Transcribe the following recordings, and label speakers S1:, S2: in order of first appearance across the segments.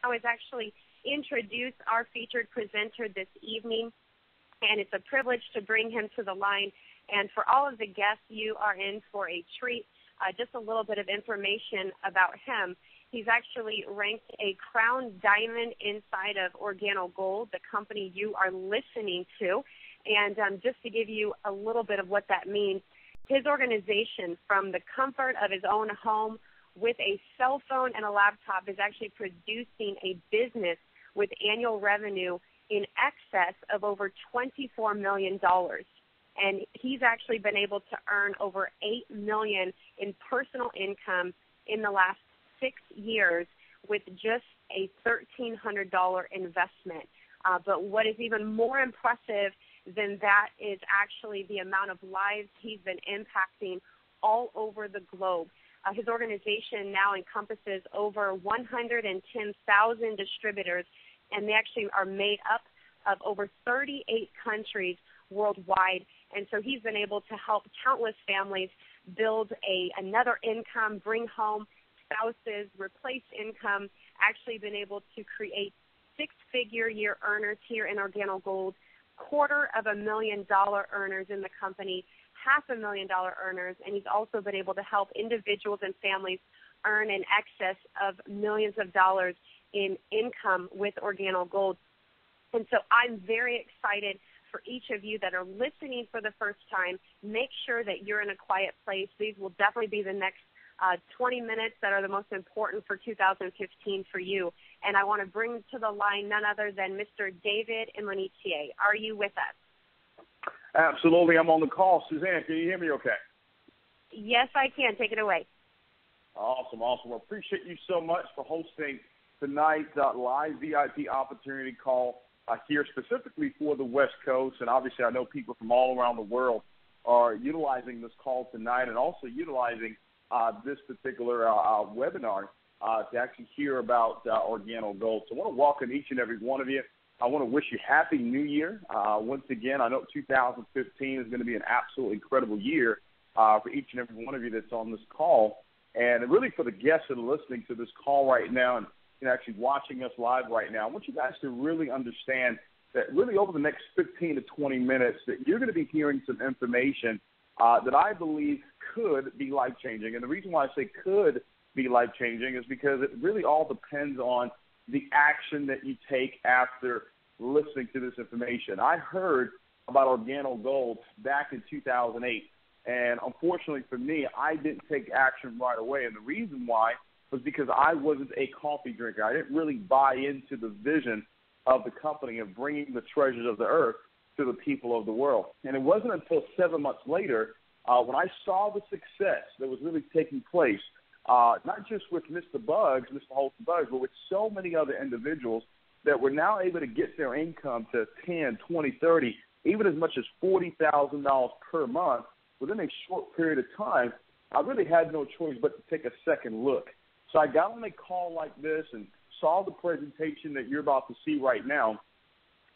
S1: now is actually introduce our featured presenter this evening, and it's a privilege to bring him to the line. And for all of the guests, you are in for a treat. Just a little bit of information about him. He's actually ranked a crown diamond inside of OrganoGold, the company you are listening to. And just to give you a little bit of what that means, his organization, from the comfort of his own home with a cell phone and a laptop, is actually producing a business with annual revenue in excess of over $24 million. And he's actually been able to earn over $8 million in personal income in the last 6 years with just a $1,300 investment. But what is even more impressive than that is actually the amount of lives he's been impacting all over the globe. His organization now encompasses over 110,000 distributors, and they actually are made up of over 38 countries worldwide. And so he's been able to help countless families build another income, bring home spouses, replace income, actually been able to create six-figure year earners here in OrganoGold, $250,000 earners in the company, $500,000 earners, and he's also been able to help individuals and families earn in excess of millions of dollars in income with OrganoGold. And so I'm very excited for each of you that are listening for the first time. Make sure that you're in a quiet place. These will definitely be the next 20 minutes that are the most important for 2015 for you. And I want to bring to the line none other than Mr. David Imonitie. Are you with us?
S2: Absolutely. I'm on the call. Suzanne, can you hear me okay?
S1: Yes, I can. Take it away.
S2: Awesome. Well, appreciate you so much for hosting tonight's live VIP opportunity call here specifically for the West Coast. And obviously I know people from all around the world are utilizing this call tonight and also utilizing this particular webinar to actually hear about OrganoGold. So I want to welcome each and every one of you. I want to wish you Happy New Year. Once again, I know 2015 is going to be an absolutely incredible year for each and every one of you that's on this call. And really for the guests that are listening to this call right now and actually watching us live right now, I want you guys to really understand that really over the next 15 to 20 minutes that you're going to be hearing some information that I believe could be life-changing. And the reason why I say could be life-changing is because it really all depends on the action that you take after listening to this information. I heard about OrganoGold back in 2008, and unfortunately for me, I didn't take action right away. And the reason why was because I wasn't a coffee drinker. I didn't really buy into the vision of the company of bringing the treasures of the earth to the people of the world. And it wasn't until 7 months later when I saw the success that was really taking place, not just with Mr. Buggs, Mr. Holton Buggs, but with so many other individuals that were now able to get their income to 10, 20, 30, even as much as $40,000 per month within a short period of time. I really had no choice but to take a second look. So I got on a call like this and saw the presentation that you're about to see right now,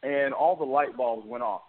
S2: and all the light bulbs went off.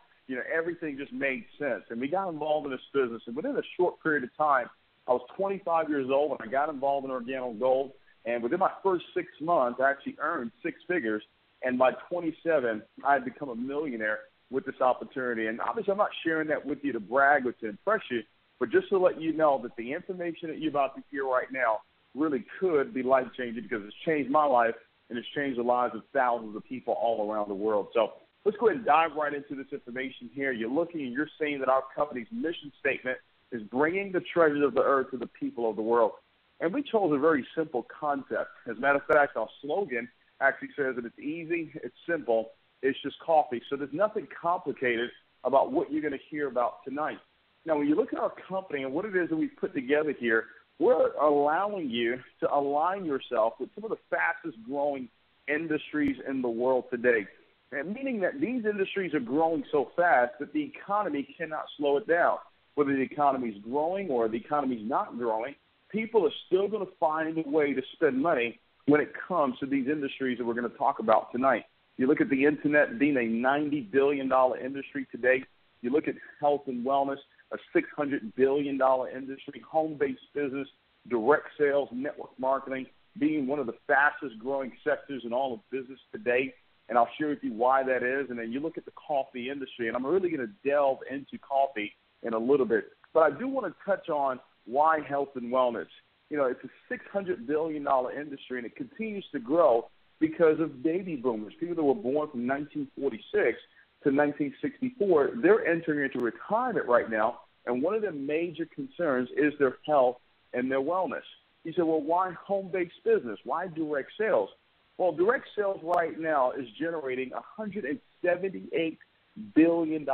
S2: Everything just made sense. And we got involved in this business. And within a short period of time, I was 25 years old when I got involved in OrganoGold. And within my first 6 months, I actually earned six figures. And by 27, I had become a millionaire with this opportunity. And obviously, I'm not sharing that with you to brag or to impress you, but just to let you know that the information that you're about to hear right now really could be life-changing because it's changed my life and it's changed the lives of thousands of people all around the world. So let's go ahead and dive right into this information here. You're looking and you're seeing that our company's mission statement is bringing the treasures of the earth to the people of the world. And we chose a very simple concept. As a matter of fact, our slogan actually says that it's easy, it's simple, it's just coffee. So there's nothing complicated about what you're going to hear about tonight. Now, when you look at our company and what it is that we've put together here, we're allowing you to align yourself with some of the fastest growing industries in the world today. And meaning that these industries are growing so fast that the economy cannot slow it down. Whether the economy is growing or the economy is not growing, people are still going to find a way to spend money when it comes to these industries that we're going to talk about tonight. You look at the internet being a $90 billion industry today. You look at health and wellness, a $600 billion industry, home-based business, direct sales, network marketing, being one of the fastest growing sectors in all of business today. And I'll share with you why that is. And then you look at the coffee industry, and I'm really going to delve into coffee in a little bit. But I do want to touch on why health and wellness. You know, it's a $600 billion industry, and it continues to grow because of baby boomers, people that were born from 1946 to 1964. They're entering into retirement right now, and one of their major concerns is their health and their wellness. You say, well, why home-based business? Why direct sales? Well, direct sales right now is generating $178 billion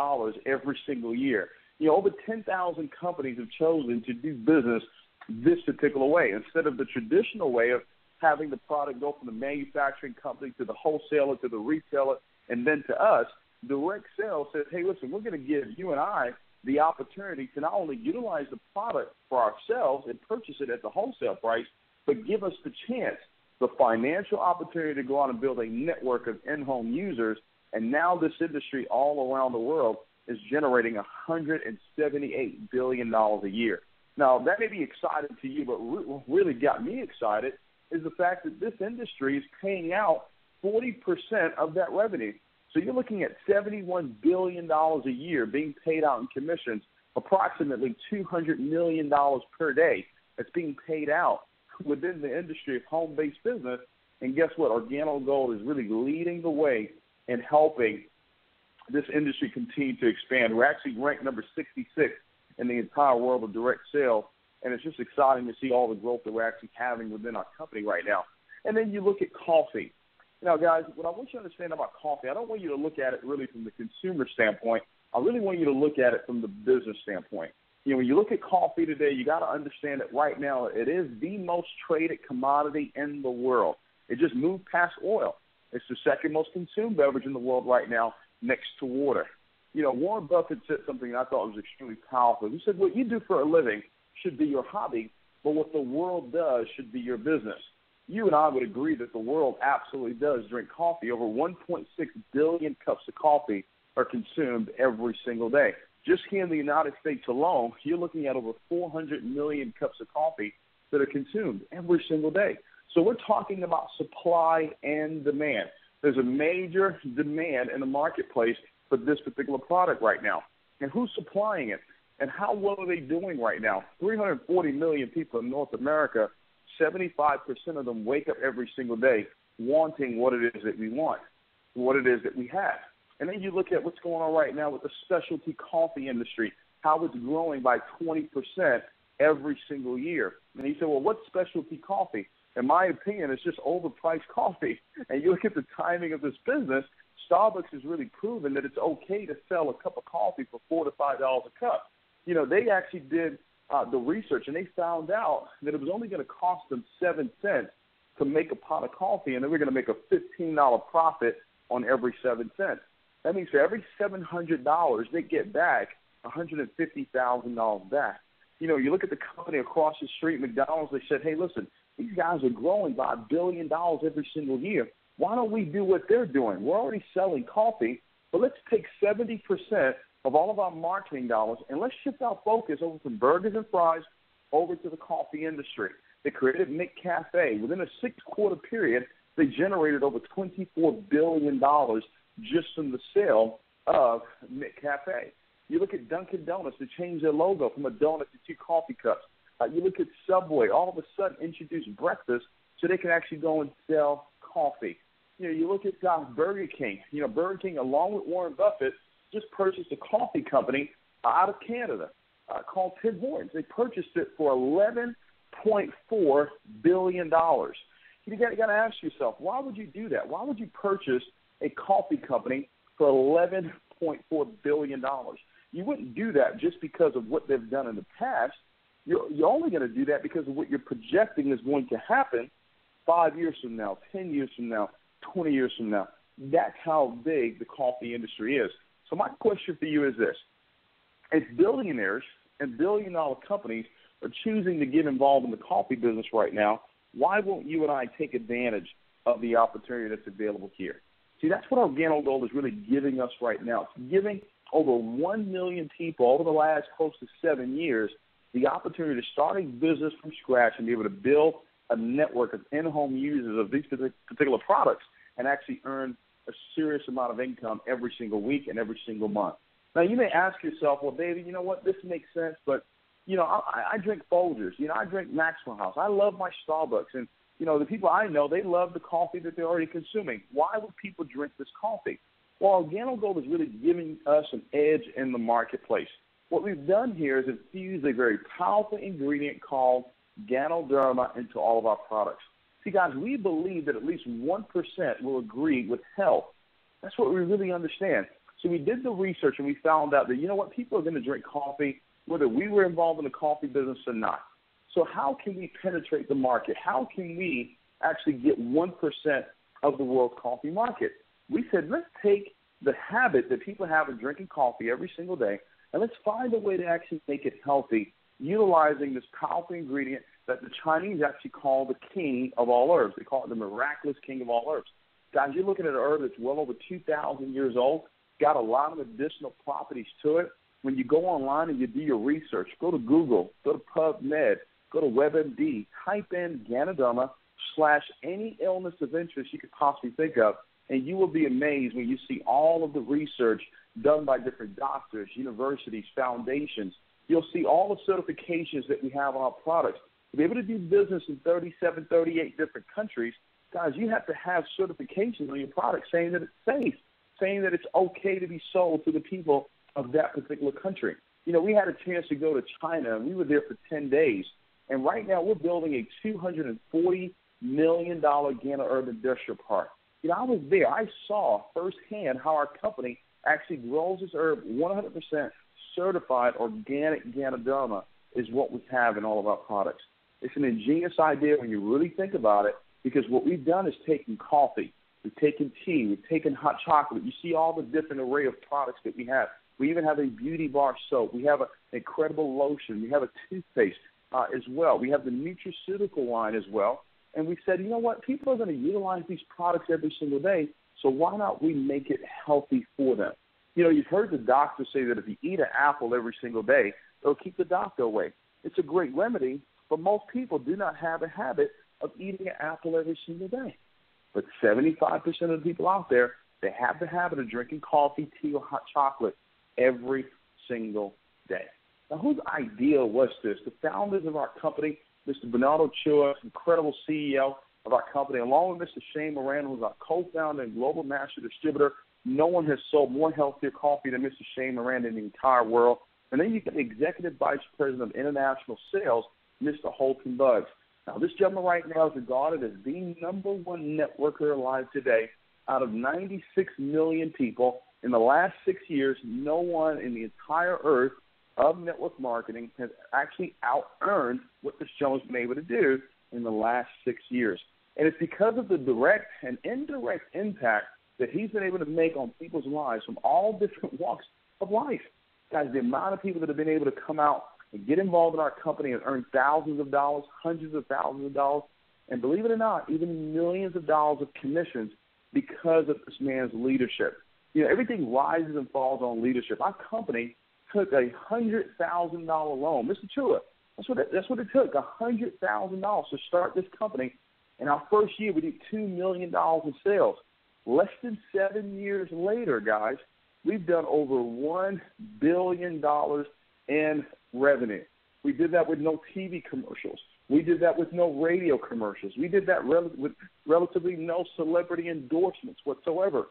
S2: every single year. You know, over 10,000 companies have chosen to do business this particular way instead of the traditional way of having the product go from the manufacturing company to the wholesaler to the retailer and then to us. Direct sales says, hey, listen, we're going to give you and I the opportunity to not only utilize the product for ourselves and purchase it at the wholesale price, but give us the chance, the financial opportunity to go out and build a network of in-home users. And now this industry all around the world is generating $178 billion a year. Now, that may be exciting to you, but what really got me excited is the fact that this industry is paying out 40% of that revenue. So you're looking at $71 billion a year being paid out in commissions, approximately $200 million per day that's being paid out within the industry of home-based business. And guess what? OrganiGold is really leading the way in helping this industry continue to expand. We're actually ranked number 66 in the entire world of direct sales, and it's just exciting to see all the growth that we're actually having within our company right now. And then you look at coffee. Now, guys, what I want you to understand about coffee, I don't want you to look at it really from the consumer standpoint. I really want you to look at it from the business standpoint. You know, when you look at coffee today, you got to understand that right now it is the most traded commodity in the world. It just moved past oil. It's the second most consumed beverage in the world right now, next to water. You know, Warren Buffett said something I thought was extremely powerful. He said, what you do for a living should be your hobby, but what the world does should be your business. You and I would agree that the world absolutely does drink coffee. Over 1.6 billion cups of coffee are consumed every single day. Just here in the United States alone, you're looking at over 400 million cups of coffee that are consumed every single day. So we're talking about supply and demand. There's a major demand in the marketplace for this particular product right now. And who's supplying it? And how well are they doing right now? 340 million people in North America, 75% of them wake up every single day wanting what it is that we want, what it is that we have. And then you look at what's going on right now with the specialty coffee industry, how it's growing by 20% every single year. And you say, well, what's specialty coffee? In my opinion, it's just overpriced coffee. And you look at the timing of this business, Starbucks has really proven that it's okay to sell a cup of coffee for $4 to $5 a cup. You know, they actually did the research, and they found out that it was only going to cost them 7 cents to make a pot of coffee, and they were going to make a $15 profit on every 7 cents. That means for every $700, they get back $150,000 back. You know, you look at the company across the street, McDonald's, they said, hey, listen, these guys are growing by $1 billion every single year. Why don't we do what they're doing? We're already selling coffee, but let's take 70% of all of our marketing dollars and let's shift our focus over from burgers and fries over to the coffee industry. They created McCafe. Within a 6-quarter period, they generated over $24 billion just from the sale of McCafe. You look at Dunkin' Donuts, they changed their logo from a donut to 2 coffee cups. You look at Subway, all of a sudden introduced breakfast so they can actually go and sell coffee. You know, you look at Burger King. You know, Burger King, along with Warren Buffett, just purchased a coffee company out of Canada called Tim Hortons. They purchased it for $11.4 billion. You got to ask yourself, why would you do that? Why would you purchase a coffee company for $11.4 billion? You wouldn't do that just because of what they've done in the past. You're only going to do that because of what you're projecting is going to happen 5 years from now, 10 years from now, 20 years from now. That's how big the coffee industry is. So my question for you is this. If billionaires and billion-dollar companies are choosing to get involved in the coffee business right now, why won't you and I take advantage of the opportunity that's available here? See, that's what OrganiGold is really giving us right now. It's giving over 1 million people over the last close to 7 years the opportunity to start a business from scratch and be able to build a network of in-home users of these particular products and actually earn a serious amount of income every single week and every single month. Now, you may ask yourself, well, David, you know what, this makes sense, but, you know, I drink Folgers. You know, I drink Maxwell House. I love my Starbucks. And, you know, the people I know, they love the coffee that they're already consuming. Why would people drink this coffee? Well, OrganoGold is really giving us an edge in the marketplace. What we've done here is infuse a very powerful ingredient called Ganoderma into all of our products. See, guys, we believe that at least 1% will agree with health. That's what we really understand. So we did the research and we found out that, you know what, people are going to drink coffee whether we were involved in the coffee business or not. So how can we penetrate the market? How can we actually get 1% of the world's coffee market? We said, let's take the habit that people have of drinking coffee every single day, and let's find a way to actually make it healthy, utilizing this powerful ingredient that the Chinese actually call the king of all herbs. They call it the miraculous king of all herbs. Guys, you're looking at an herb that's well over 2,000 years old, got a lot of medicinal properties to it. When you go online and you do your research, go to Google, go to PubMed, go to WebMD, type in Ganoderma / any illness of interest you could possibly think of, and you will be amazed when you see all of the research done by different doctors, universities, foundations. You'll see all the certifications that we have on our products. To be able to do business in 37, 38 different countries, guys, you have to have certifications on your product saying that it's safe, saying that it's okay to be sold to the people of that particular country. You know, we had a chance to go to China, and we were there for 10 days. And right now we're building a $240 million Ganoderma industrial park. You know, I was there. I saw firsthand how our company actually grows this herb 100% certified organic Ganoderma is what we have in all of our products. It's an ingenious idea when you really think about it, because what we've done is taken coffee, we've taken tea, we've taken hot chocolate. You see all the different array of products that we have. We even have a beauty bar soap. We have an incredible lotion. We have a toothpaste as well. We have the nutraceutical line as well. And we said, you know what, people are going to utilize these products every single day, so why not we make it healthy for them? You know, you've heard the doctor say that if you eat an apple every single day, it'll keep the doctor away. It's a great remedy, but most people do not have a habit of eating an apple every single day. But 75% of the people out there, they have the habit of drinking coffee, tea, or hot chocolate every single day. Now, whose idea was this? The founders of our company, Mr. Bernardo Chua, incredible CEO of our company, along with Mr. Shane Moran, who's our co-founder and global master distributor. No one has sold more healthier coffee than Mr. Shane Moran in the entire world. And then you get the executive vice president of international sales, Mr. Holton Buggs. Now, this gentleman right now is regarded as the number one networker alive today. Out of 96 million people in the last 6 years, no one in the entire earth of network marketing has actually out-earned what this gentleman's been able to do in the last 6 years. And it's because of the direct and indirect impact that he's been able to make on people's lives from all different walks of life. Guys, the amount of people that have been able to come out and get involved in our company and earn thousands of dollars, hundreds of thousands of dollars, and believe it or not, even millions of dollars of commissions because of this man's leadership. You know, everything rises and falls on leadership. Our company took a $100,000 loan. Mr. Chua, that's what it took, $100,000 to start this company. In our first year, we did $2 million in sales. Less than 7 years later, guys, we've done over $1 billion in revenue. We did that with no TV commercials. We did that with no radio commercials. We did that with relatively no celebrity endorsements whatsoever.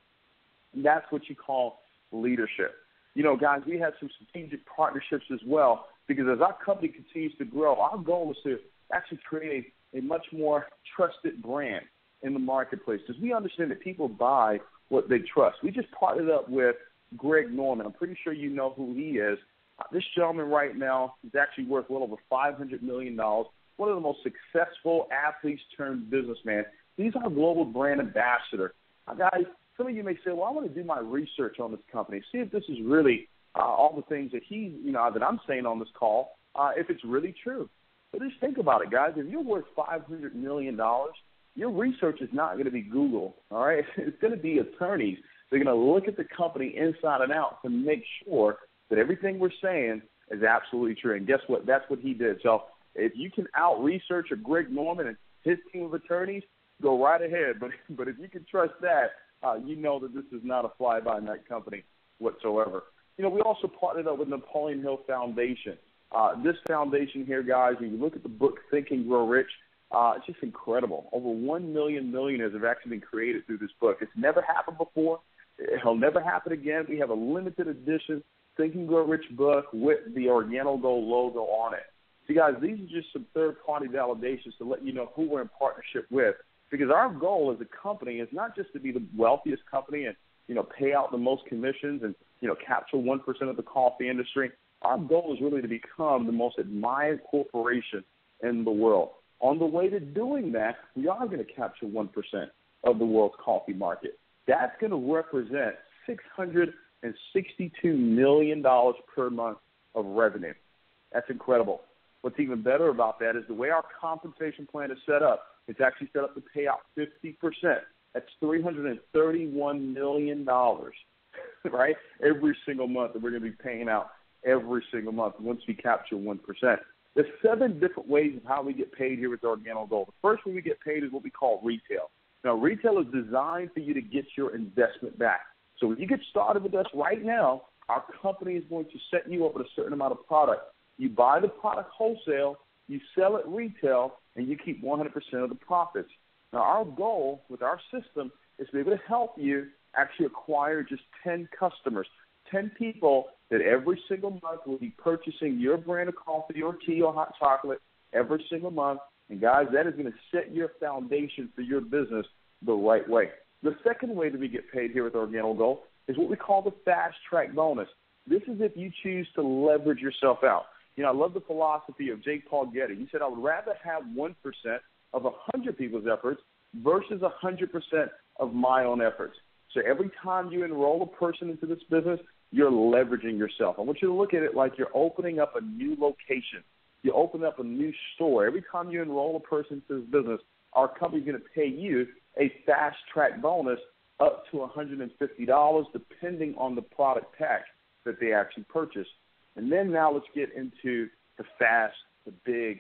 S2: And that's what you call leadership. You know, guys, we had some strategic partnerships as well, because as our company continues to grow, our goal is to actually create a much more trusted brand in the marketplace, because we understand that people buy what they trust. We just partnered up with Greg Norman. I'm pretty sure you know who he is. This gentleman right now is actually worth well over $500 million, one of the most successful athletes turned businessman. He's our global brand ambassador. Guys, some of you may say, well, I want to do my research on this company, see if this is really all the things that that I'm saying on this call, if it's really true. But just think about it, guys. If you're worth $500 million, your research is not going to be Google, all right? It's going to be attorneys. They're going to look at the company inside and out to make sure that everything we're saying is absolutely true. And guess what? That's what he did. So if you can out-research a Greg Norman his team of attorneys, go right ahead. But if you can trust that, you know that this is not a fly-by-night company whatsoever. You know, we also partnered up with Napoleon Hill Foundation. This foundation here, guys, when you look at the book Think and Grow Rich, it's just incredible. Over 1 million millionaires have actually been created through this book. It's never happened before. It'll never happen again. We have a limited edition Think and Grow Rich book with the Organogold logo on it. See, guys, these are just some third-party validations to let you know who we're in partnership with. Because our goal as a company is not just to be the wealthiest company and, you know, pay out the most commissions and, you know, capture 1% of the coffee industry. Our goal is really to become the most admired corporation in the world. On the way to doing that, we are going to capture 1% of the world's coffee market. That's going to represent $662 million per month of revenue. That's incredible. What's even better about that is the way our compensation plan is set up. It's actually set up to pay out 50%. That's $331 million, right, every single month that we're going to be paying out every single month once we capture 1%. There's 7 different ways of how we get paid here with Organogold. The first way we get paid is what we call retail. Now, retail is designed for you to get your investment back. So when you get started with us right now, our company is going to set you up with a certain amount of product. You buy the product wholesale, you sell it retail, and you keep 100% of the profits. Now, our goal with our system is to be able to help you actually acquire just 10 customers, 10 people that every single month will be purchasing your brand of coffee or tea or hot chocolate every single month. And, guys, that is going to set your foundation for your business the right way. The second way that we get paid here with Organogold is what we call the fast track bonus. This is if you choose to leverage yourself out. You know, I love the philosophy of J. Paul Getty. He said, I would rather have 1% of 100 people's efforts versus 100% of my own efforts. So every time you enroll a person into this business, you're leveraging yourself. I want you to look at it like you're opening up a new location. You open up a new store. Every time you enroll a person into this business, our company's going to pay you a fast-track bonus up to $150, depending on the product pack that they actually purchase. And then now let's get into the fast, the big,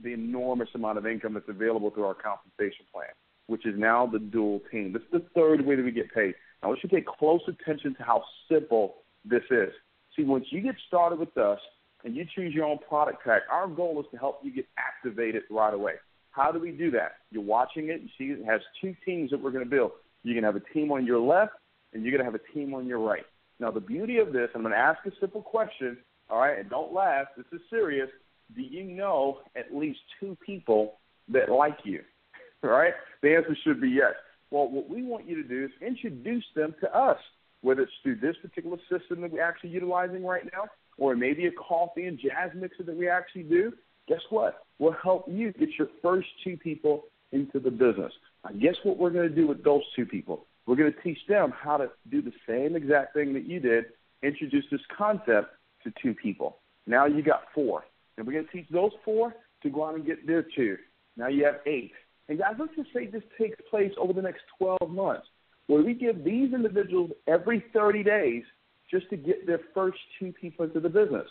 S2: the enormous amount of income that's available through our compensation plan, which is now the dual team. This is the third way that we get paid. Now, I want you to pay close attention to how simple this is. See, once you get started with us and you choose your own product pack, our goal is to help you get activated right away. How do we do that? You're watching it. You see it has 2 teams that we're going to build. You're going to have a team on your left, and you're going to have a team on your right. Now, the beauty of this, I'm going to ask a simple question, all right, and don't laugh. This is serious. Do you know at least 2 people that like you? All right? The answer should be yes. Well, what we want you to do is introduce them to us, whether it's through this particular system that we're actually utilizing right now, or maybe a coffee and jazz mixer that we actually do. Guess what? We'll help you get your first 2 people into the business. Now, guess what we're going to do with those 2 people? We're going to teach them how to do the same exact thing that you did, introduce this concept to 2 people. Now you got 4. And we're going to teach those 4 to go out and get their 2. Now you have 8. And guys, let's just say this takes place over the next 12 months, where we give these individuals every 30 days just to get their first 2 people into the business.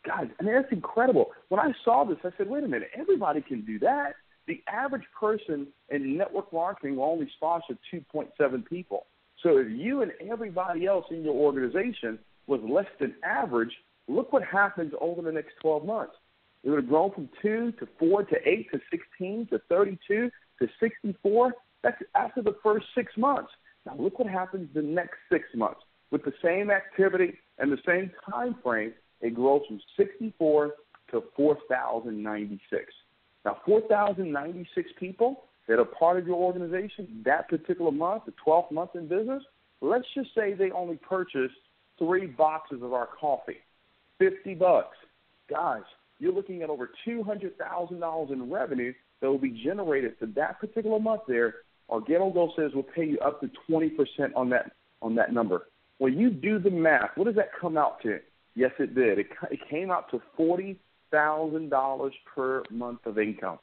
S2: Guys, I mean, that's incredible. When I saw this, I said, wait a minute, everybody can do that. The average person in network marketing will only sponsor 2.7 people. So if you and everybody else in your organization was less than average, look what happens over the next 12 months. It would have grown from 2 to 4 to 8 to 16 to 32 to 64. That's after the first 6 months. Now look what happens the next 6 months. With the same activity and the same time frame, it grows from 64 to 4,096. Now, 4,096 people that are part of your organization that particular month, the 12th month in business, let's just say they only purchased 3 boxes of our coffee, $50. Guys, you're looking at over $200,000 in revenue that will be generated for that particular month there. Organogold says we'll pay you up to 20% on that number. When you do the math, what does that come out to? Yes, it did. It came out to $40,000 per month of income.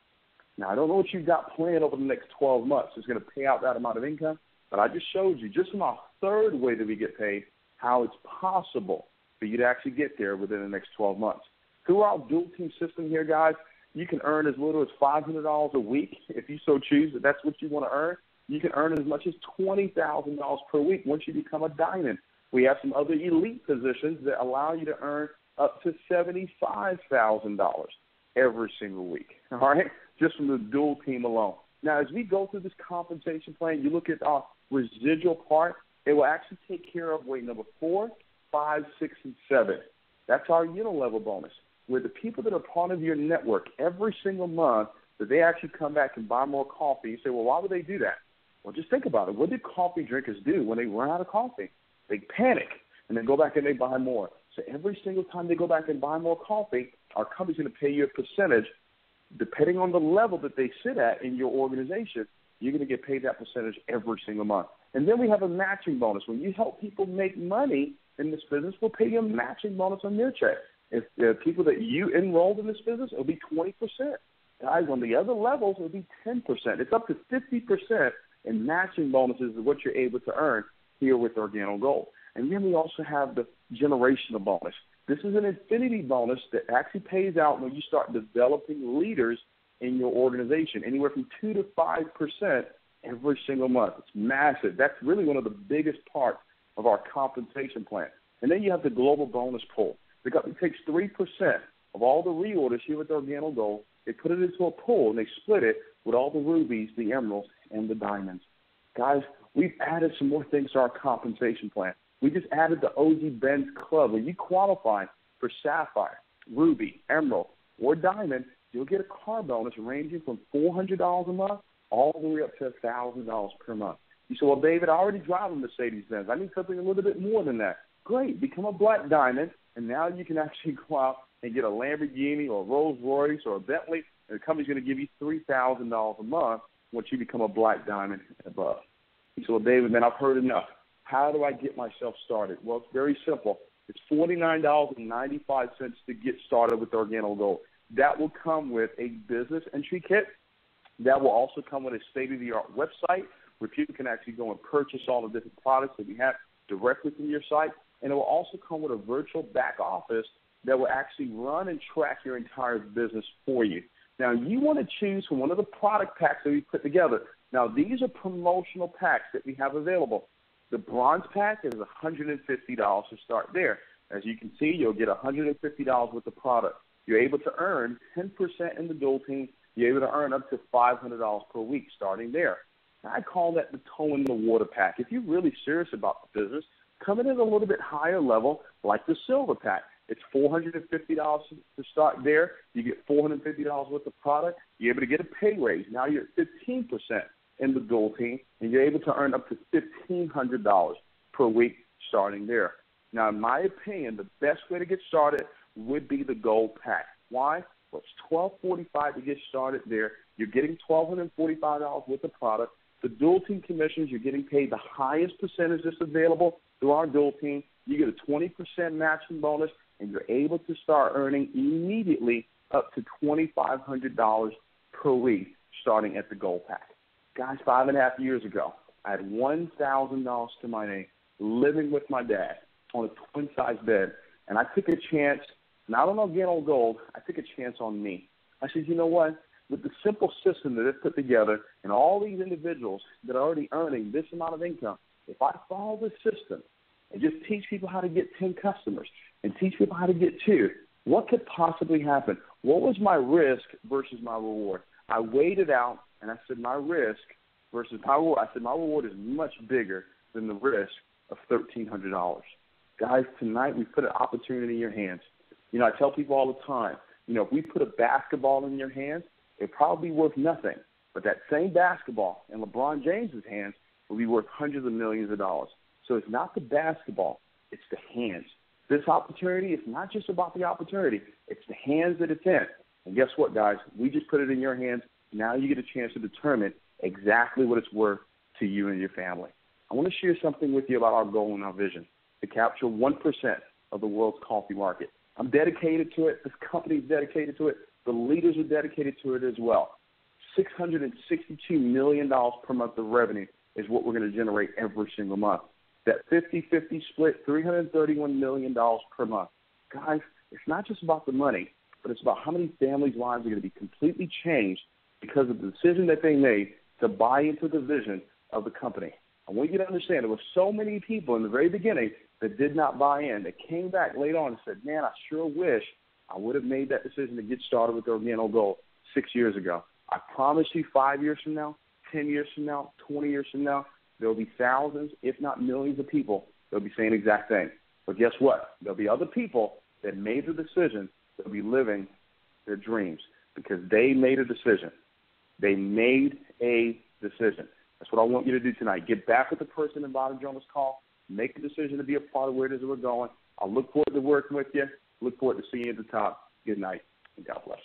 S2: Now, I don't know what you've got planned over the next 12 months. It's going to pay out that amount of income, but I just showed you just from our third way that we get paid how it's possible for you to actually get there within the next 12 months. Through our dual team system here, guys, You can earn as little as $500 a week if you so choose. If that's what you want to earn, you can earn as much as $20,000 per week once you become a diamond. We have some other elite positions that allow you to earn up to $75,000 every single week, all right, just from the dual team alone. Now, as we go through this compensation plan, you look at our residual part, it will actually take care of weight number 4, 5, 6, and 7. That's our level bonus, where the people that are part of your network every single month, that they actually come back and buy more coffee. You say, well, why would they do that? Well, just think about it. What do coffee drinkers do when they run out of coffee? They panic, and then go back and they buy more. So every single time they go back and buy more coffee, our company's going to pay you a percentage. Depending on the level that they sit at in your organization, you're going to get paid that percentage every single month. And then we have a matching bonus. When you help people make money in this business, we'll pay you a matching bonus on your check. If there are people that you enrolled in this business, it'll be 20%. Guys, on the other levels, it'll be 10%. It's up to 50% in matching bonuses of what you're able to earn here with Organo Gold. And then we also have the generational bonus. This is an infinity bonus that actually pays out when you start developing leaders in your organization, anywhere from 2 to 5% every single month. It's massive. That's really one of the biggest parts of our compensation plan. And then you have the global bonus pool. The company takes 3% of all the reorders here with Organo Gold. They put it into a pool, and they split it with all the rubies, the emeralds, and the diamonds. Guys, we've added some more things to our compensation plan. We just added the OG Benz Club. When you qualify for Sapphire, Ruby, Emerald, or Diamond, you'll get a car bonus ranging from $400 a month all the way up to $1,000 per month. You say, well, David, I already drive a Mercedes-Benz. I need something a little bit more than that. Great. Become a Black Diamond, and now you can actually go out and get a Lamborghini or a Rolls-Royce or a Bentley, and the company's going to give you $3,000 a month once you become a Black Diamond and above. You say, well, David, man, I've heard enough. How do I get myself started? Well, it's very simple. It's $49.95 to get started with Organo Gold. That will come with a business entry kit. That will also come with a state-of-the-art website where people can actually go and purchase all the different products that we have directly from your site. And it will also come with a virtual back office that will actually run and track your entire business for you. Now, you want to choose from one of the product packs that we put together. Now, these are promotional packs that we have available. The bronze pack is $150 to start there. As you can see, you'll get $150 worth of product. You're able to earn 10% in the dual team. You're able to earn up to $500 per week starting there. Now, I call that the toe in the water pack. If you're really serious about the business, come in at a little bit higher level like the silver pack. It's $450 to start there. You get $450 worth of product. You're able to get a pay raise. Now you're at 15% in the dual team, and you're able to earn up to $1,500 per week starting there. Now, in my opinion, the best way to get started would be the gold pack. Why? Well, it's $1,245 to get started there. You're getting $1,245 worth of product. The dual team commissions, you're getting paid the highest percentage that's available through our dual team. You get a 20% matching bonus, and you're able to start earning immediately up to $2,500 per week starting at the gold pack. Guys, 5.5 years ago, I had $1,000 to my name, living with my dad on a twin-size bed, and I took a chance, not on Organo Gold, I took a chance on me. I said, you know what? With the simple system that it's put together and all these individuals that are already earning this amount of income, if I follow this system and just teach people how to get 10 customers and teach people how to get 2, what could possibly happen? What was my risk versus my reward? I weighed it out, and I said my risk versus my reward. I said my reward is much bigger than the risk of $1,300. Guys, tonight we put an opportunity in your hands. You know, I tell people all the time, you know, if we put a basketball in your hands, it'd probably be worth nothing. But that same basketball in LeBron James's hands will be worth hundreds of millions of dollars. So it's not the basketball, it's the hands. This opportunity is not just about the opportunity, it's the hands that it's in. And guess what, guys? We just put it in your hands. Now you get a chance to determine exactly what it's worth to you and your family. I want to share something with you about our goal and our vision to capture 1% of the world's coffee market. I'm dedicated to it. This company is dedicated to it. The leaders are dedicated to it as well. $662 million per month of revenue is what we're going to generate every single month. That 50-50 split, $331 million per month. Guys, it's not just about the money. but it's about how many families' lives are going to be completely changed because of the decision that they made to buy into the vision of the company. I want you to understand there were so many people in the very beginning that did not buy in, that came back later on and said, man, I sure wish I would have made that decision to get started with the Organic Gold 6 years ago. I promise you 5 years from now, 10 years from now, 20 years from now, there will be thousands, if not millions of people that will be saying the exact thing. But guess what? There will be other people that made the decision that will be living their dreams because they made a decision. They made a decision. That's what I want you to do tonight. Get back with the person involved on this call. Make a decision to be a part of where it is that we're going. I look forward to working with you. Look forward to seeing you at the top. Good night, and God bless.